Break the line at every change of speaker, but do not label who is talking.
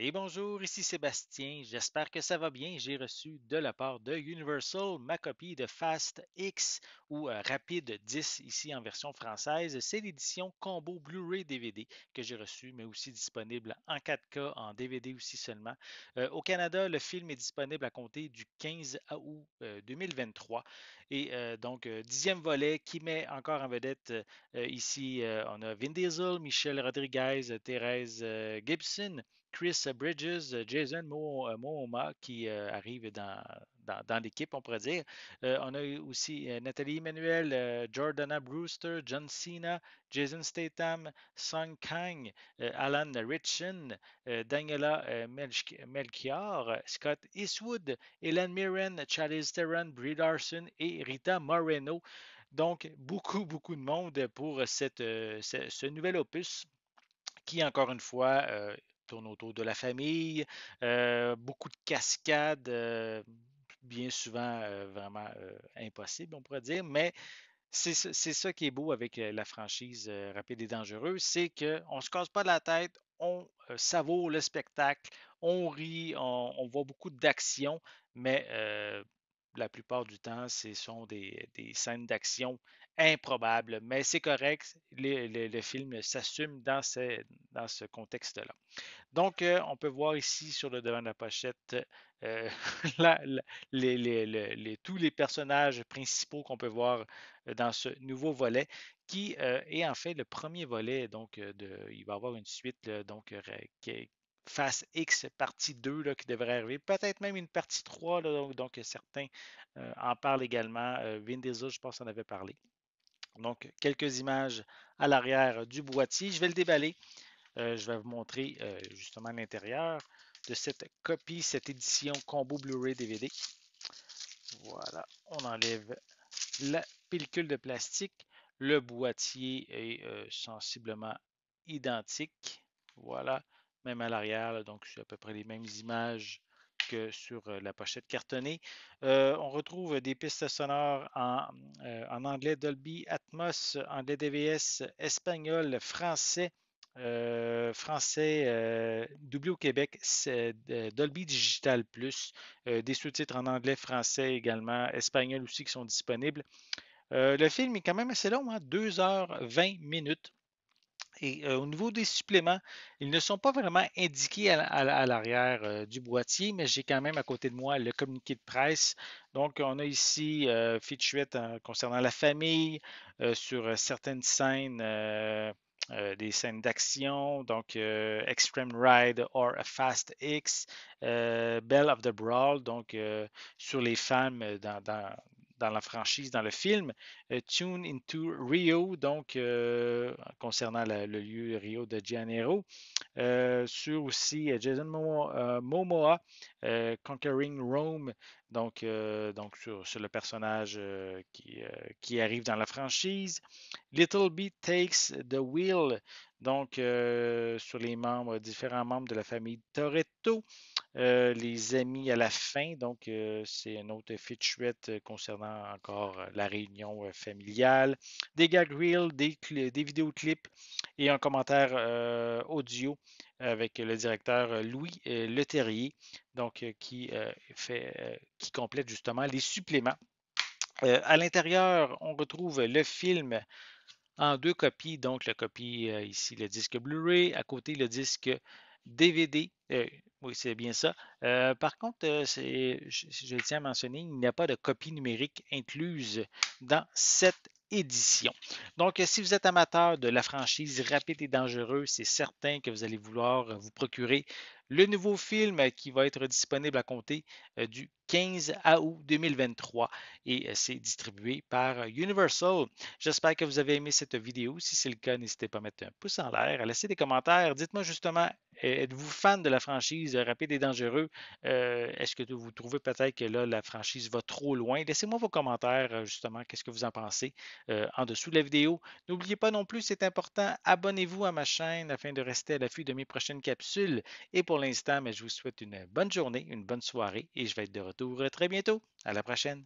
Et bonjour, ici Sébastien. J'espère que ça va bien. J'ai reçu de la part de Universal ma copie de Fast X ou Rapide 10 ici en version française. C'est l'édition combo Blu-ray DVD que j'ai reçu, mais aussi disponible en 4K, en DVD aussi seulement. Au Canada, le film est disponible à compter du 15 août 2023. Et donc, dixième volet qui met encore en vedette ici, on a Vin Diesel, Michelle Rodriguez, Thérèse Gibson. Chris Bridges, Jason Momoa qui arrive dans l'équipe, on pourrait dire. On a eu aussi Nathalie Emmanuel, Jordana Brewster, John Cena, Jason Statham, Sung Kang, Alan Ritchson, Daniela Melchior, Scott Eastwood, Helen Mirren, Charlize Theron, Brie Larson et Rita Moreno. Donc, beaucoup de monde pour ce nouvel opus qui, encore une fois, tourne autour de la famille, beaucoup de cascades, bien souvent vraiment impossible, on pourrait dire, mais c'est ça qui est beau avec la franchise Rapide et Dangereux, c'est qu'on ne se casse pas la tête, on savoure le spectacle, on rit, on voit beaucoup d'action, mais la plupart du temps, ce sont des scènes d'action improbables, mais c'est correct, le film s'assume dans ce contexte-là. Donc, on peut voir ici sur le devant de la pochette euh, la- la- tous les personnages principaux qu'on peut voir dans ce nouveau volet, qui est en fait le premier volet. Donc, il va y avoir une suite, là, donc, qui est Phase X partie 2 là, qui devrait arriver. Peut-être même une partie 3 là, donc, certains en parlent également. Vin Diesel, je pense, en avait parlé. Donc, quelques images à l'arrière du boîtier. Je vais le déballer. Je vais vous montrer justement l'intérieur de cette copie, cette édition combo Blu-ray DVD. Voilà, on enlève la pellicule de plastique. Le boîtier est sensiblement identique. Voilà, même à l'arrière, donc c'est à peu près les mêmes images que sur la pochette cartonnée. On retrouve des pistes sonores en anglais Dolby Atmos, anglais DVS, espagnol, français, doublé au Québec, c'est Dolby Digital Plus, des sous-titres en anglais, français également, espagnol aussi qui sont disponibles. Le film est quand même assez long, hein, 2 heures 20 minutes. Et au niveau des suppléments, ils ne sont pas vraiment indiqués à l'arrière du boîtier, mais j'ai quand même à côté de moi le communiqué de presse. Donc, on a ici featurette concernant la famille, sur certaines scènes, des scènes d'action, donc Extreme Ride or a Fast X, Belle of the Brawl, donc sur les femmes dans la franchise, dans le film. Tune into Rio, donc concernant le lieu Rio de Janeiro. Sur aussi Jason Momoa, Conquering Rome, donc sur le personnage qui arrive dans la franchise. Little Bit Takes the Wheel, donc sur les différents membres de la famille Toretto. Les amis à la fin, donc c'est un autre featurette concernant encore la réunion familiale, des gag reels, des vidéoclips et un commentaire audio avec le directeur Louis Leterrier, donc qui complète justement les suppléments. À l'intérieur, on retrouve le film en deux copies, donc la copie ici, le disque Blu-ray, à côté le disque DVD. Oui, c'est bien ça. Par contre, je tiens à mentionner, il n'y a pas de copie numérique incluse dans cette édition. Donc, si vous êtes amateur de la franchise Rapide et Dangereux, c'est certain que vous allez vouloir vous procurer le nouveau film qui va être disponible à compter du 15 août 2023 et c'est distribué par Universal. J'espère que vous avez aimé cette vidéo. Si c'est le cas, n'hésitez pas à mettre un pouce en l'air, à laisser des commentaires. Dites-moi justement, êtes-vous fan de la franchise Rapide et Dangereux? Est-ce que vous trouvez peut-être que là, la franchise va trop loin? Laissez-moi vos commentaires, justement, qu'est-ce que vous en pensez en dessous de la vidéo. N'oubliez pas non plus, c'est important, abonnez-vous à ma chaîne afin de rester à l'affût de mes prochaines capsules. Et pour l'instant, je vous souhaite une bonne journée, une bonne soirée et je vais être de retour très bientôt. À la prochaine.